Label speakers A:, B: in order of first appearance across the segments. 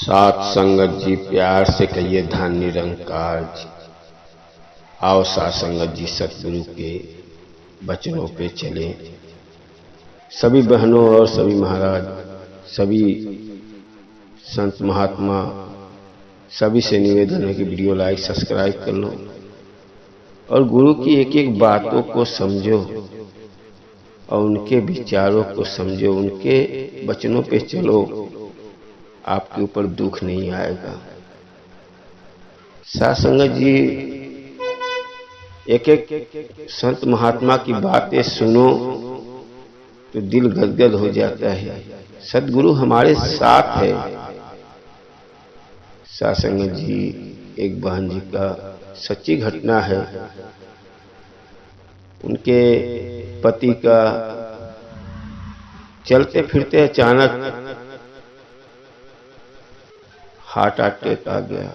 A: सात संगत जी प्यार से कहिए धन निरंकार जी। आओ सात संगत जी सतगुरु के वचनों पे चले। सभी बहनों और सभी महाराज, सभी संत महात्मा, सभी से निवेदन है कि वीडियो लाइक सब्सक्राइब कर लो और गुरु की एक एक बातों को समझो और उनके विचारों को समझो, उनके वचनों पे चलो, आपके ऊपर दुख नहीं आएगा। सात संगत जी एक एक संत महात्मा की बातें सुनो तो दिल गदगद हो जाता है। सदगुरु हमारे साथ है। सात संगत जी एक बहन जी का सच्ची घटना है। उनके पति का चलते फिरते अचानक हार्ट अटैक आ गया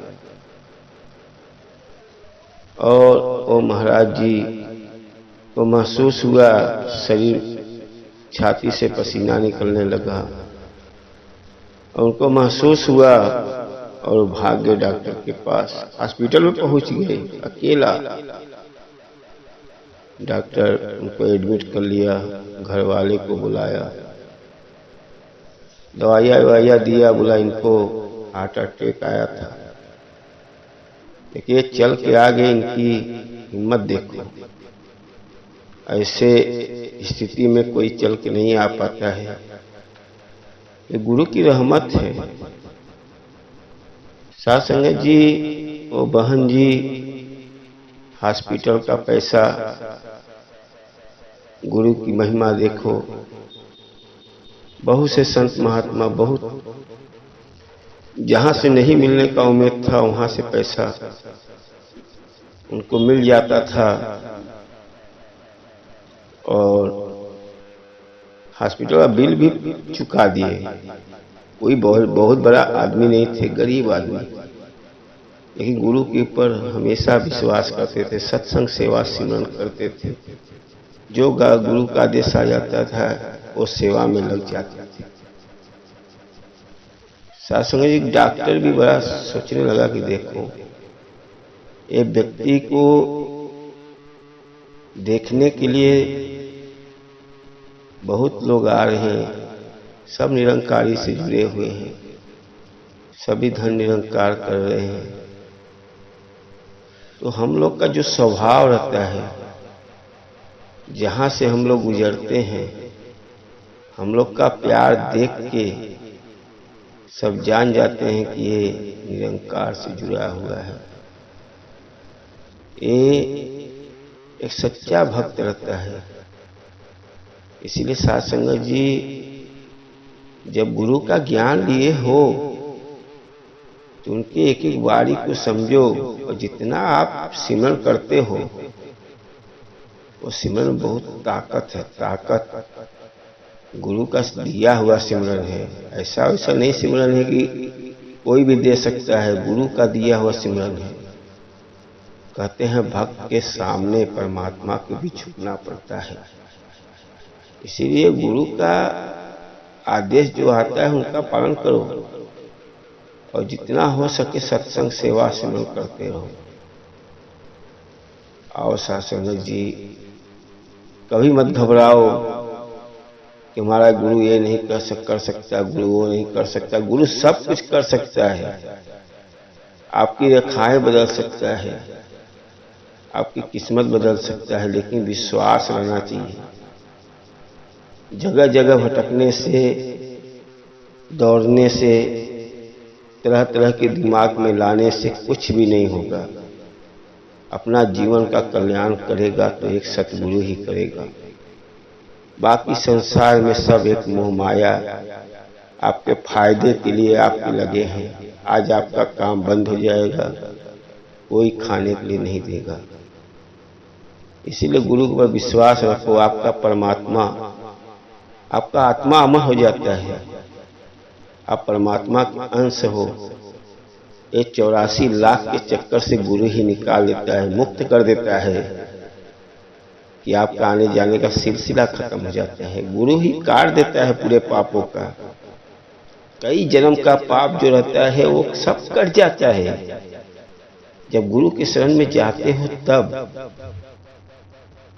A: और वो महाराज जी को महसूस हुआ, शरीर छाती से पसीना निकलने लगा और उनको महसूस हुआ और भाग गए डॉक्टर के पास। हॉस्पिटल में पहुंच गए अकेला। डॉक्टर उनको एडमिट कर लिया, घर वाले को बुलाया, दवाइयाँ दिया, बोला इनको हार्ट अटैक आया था, लेकिन ये चल के आ गए, इनकी हिम्मत देखो। ऐसे स्थिति में कोई चल के नहीं आ पाता है, ये गुरु की रहमत है। सात संगत जी वो बहन जी हॉस्पिटल का पैसा, गुरु की महिमा देखो। बहुत से संत महात्मा, बहुत जहां से नहीं मिलने का उम्मीद था वहां से पैसा उनको मिल जाता था और हॉस्पिटल का बिल भी चुका दिए। कोई बहुत बड़ा आदमी नहीं थे, गरीब आदमी, लेकिन गुरु के ऊपर हमेशा विश्वास करते थे, सत्संग सेवा सिमरन करते थे। जो गुरु का आदेश आ जाता था वो सेवा में लग जाते थे। सात संगत जी डॉक्टर भी बड़ा सोचने लगा कि देखो ये व्यक्ति को देखने के लिए बहुत लोग आ रहे हैं, सब निरंकारी से जुड़े हुए हैं, सभी धन निरंकार कर रहे हैं। तो हम लोग का जो स्वभाव रहता है, जहां से हम लोग गुजरते हैं, हम लोग का प्यार देख के सब जान जाते हैं कि ये निरंकार से जुड़ा हुआ है। ये एक सच्चा भक्त रहता है। इसीलिए सात संगत जी जब गुरु का ज्ञान लिए हो तो उनके एक एक वाणी को समझो और जितना आप सिमरन करते हो वो सिमरन में बहुत ताकत है। ताकत गुरु का दिया हुआ सिमरन है। ऐसा वैसा नहीं सिमरन है कि कोई भी दे सकता है, गुरु का दिया हुआ सिमरन है। कहते हैं भक्त के सामने परमात्मा को भी झुकना पड़ता है। इसीलिए गुरु का आदेश जो आता है उनका पालन करो और जितना हो सके सत्संग सेवा सिमरन करते रहो। आओ सात संगत जी कभी मत घबराओ कि हमारा गुरु ये नहीं कर सकता, गुरु वो नहीं कर सकता। गुरु सब कुछ कर सकता है, आपकी रेखाएं बदल सकता है, आपकी किस्मत बदल सकता है, लेकिन विश्वास रहना चाहिए। जगह जगह भटकने से, दौड़ने से, तरह तरह के दिमाग में लाने से कुछ भी नहीं होगा। अपना जीवन का कल्याण करेगा तो एक सतगुरु ही करेगा। बाकी संसार में सब एक मोह माया आपके फायदे के लिए आपके लगे हैं। आज आपका काम बंद हो जाएगा, कोई खाने के लिए नहीं देगा। इसीलिए गुरु पर विश्वास रखो। आपका परमात्मा, आपका आत्मा अमर हो जाता है। आप परमात्मा के अंश हो। ये 84 लाख के चक्कर से गुरु ही निकाल देता है, मुक्त कर देता है कि आपका आने जाने का सिलसिला खत्म हो जाता है। गुरु ही काट देता है पूरे पापों का। कई जन्म का पाप जो रहता है वो सब कट जाता है जब गुरु के शरण में जाते हो तब।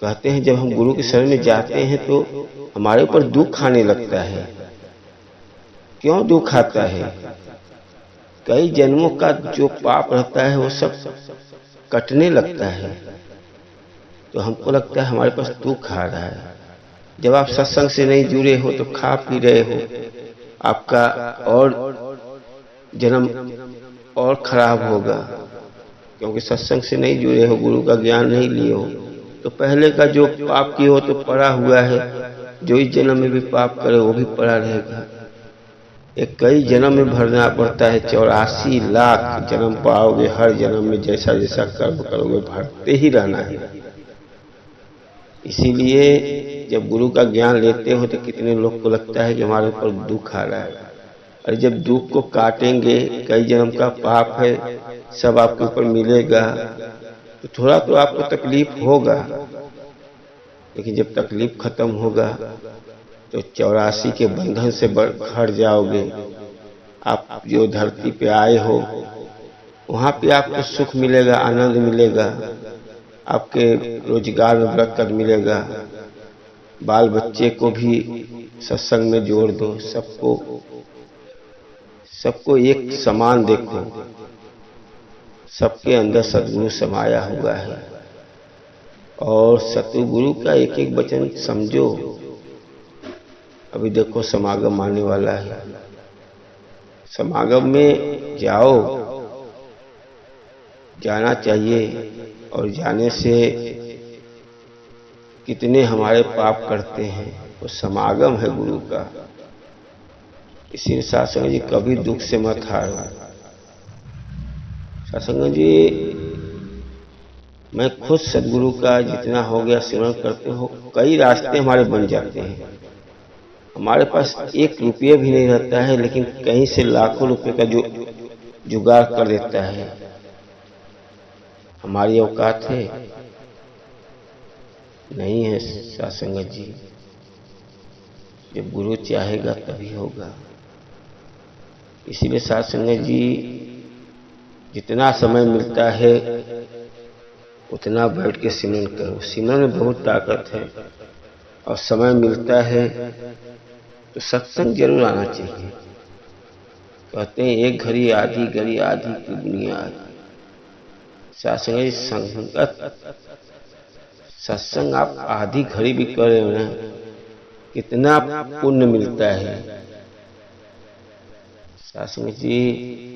A: कहते हैं जब हम गुरु के शरण में जाते हैं तो हमारे ऊपर दुख आने लगता है। क्यों दुख आता है? कई जन्मों का जो पाप रहता है वो सब कटने लगता है, तो हमको लगता है हमारे पास दुख आ रहा है। जब आप सत्संग से नहीं जुड़े हो तो खा पी रहे हो, आपका और जन्म और खराब होगा, क्योंकि सत्संग से नहीं जुड़े हो, गुरु का ज्ञान नहीं लिए हो। तो पहले का जो पाप किए हो तो पड़ा हुआ है, जो इस जन्म में भी पाप करे वो भी पड़ा रहेगा। एक कई जन्म में भरना पड़ता है, 84 लाख जन्म पाओगे, हर जन्म में जैसा जैसा कर्म करोगे भरते ही रहना है। इसीलिए जब गुरु का ज्ञान लेते हो तो कितने लोग को लगता है कि हमारे ऊपर दुख आ रहा है, और जब दुख को काटेंगे, कई जन्म का पाप है सब आपके ऊपर मिलेगा, तो थोड़ा तो आपको तकलीफ होगा, लेकिन जब तकलीफ खत्म होगा तो 84 के बंधन से हट जाओगे। आप जो धरती पे आए हो वहां पे आपको सुख मिलेगा, आनंद मिलेगा, आपके रोजगार में बरकत मिलेगा, बाल बच्चे को भी सत्संग में जोड़ दो, सबको एक समान देखो, सबके अंदर सद्गुरु समाया हुआ है। और सतगुरु का एक एक वचन समझो। अभी देखो समागम आने वाला है, समागम में जाओ, जाना चाहिए, और जाने से कितने हमारे पाप करते हैं। वो समागम है गुरु का। इसीलिए सासंग जी कभी दुख से मत हारो। सासंग जी मैं खुद सदगुरु का जितना हो गया सेवन करते हो, कई रास्ते हमारे बन जाते हैं। हमारे पास 1 रुपये भी नहीं रहता है, लेकिन कहीं से लाखों रुपए का जो जुगाड़ कर देता है। हमारी औकात है नहीं है सासंगत जी। जब गुरु चाहेगा तभी होगा। इसीलिए सासंगत जी जितना समय मिलता है उतना बैठ के सिमरन करो। सिमरन में बहुत ताकत है, और समय मिलता है तो सत्संग जरूर आना चाहिए। कहते हैं एक घड़ी आधी घड़ी आधी की बुनियाद। सासंग जी संगत सत्संग आप आधी घड़ी भी करे ना, कितना पुण्य मिलता है। सासंग जी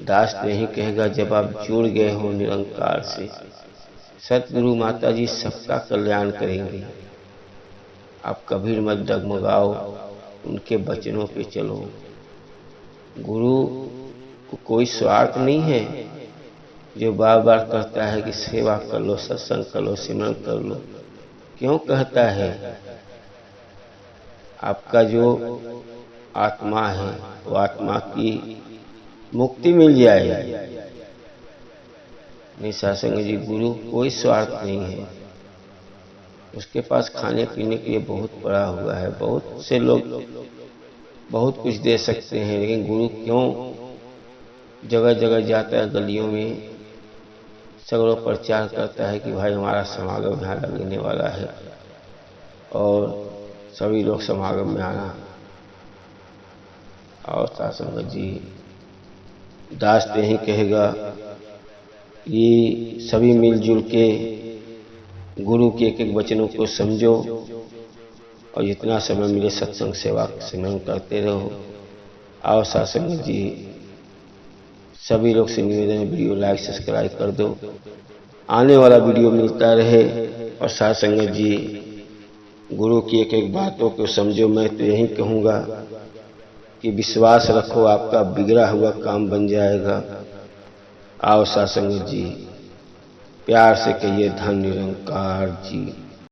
A: दास नहीं कहेगा जब आप जुड़ गए हो निरंकार से, सतगुरु माता जी सबका कल्याण करेंगे। आप कभी मत डगमगाओ, उनके वचनों पे चलो। गुरु को कोई स्वार्थ नहीं है जो बार बार कहता है कि सेवा कर लो, सत्संग कर लो, सिमरन कर लो। क्यों कहता है? आपका जो आत्मा है वो आत्मा की मुक्ति मिल जाए। नहीं सासंग जी, गुरु कोई स्वार्थ नहीं है। उसके पास खाने पीने के लिए बहुत पड़ा हुआ है। बहुत से लोग बहुत कुछ दे सकते हैं, लेकिन गुरु क्यों जगह जगह जाता है, गलियों में सगरों प्रचार करता है कि भाई हमारा समागम यहाँ लगने वाला है और सभी लोग समागम में आना। और सासंगत जी दास यही कहेगा कि सभी मिलजुल के गुरु के एक एक वचनों को समझो, और जितना समय मिले सत्संग सेवा सिमरन करते रहो। आओ सासंगत जी सभी लोग से निवेदन है, वीडियो लाइक सब्सक्राइब कर दो, आने वाला वीडियो मिलता रहे। और सासंगत जी गुरु की एक एक बातों को समझो। मैं तो यही कहूँगा कि विश्वास रखो, आपका बिगड़ा हुआ काम बन जाएगा। आओ सासंगत जी प्यार से कहिए धन निरंकार जी।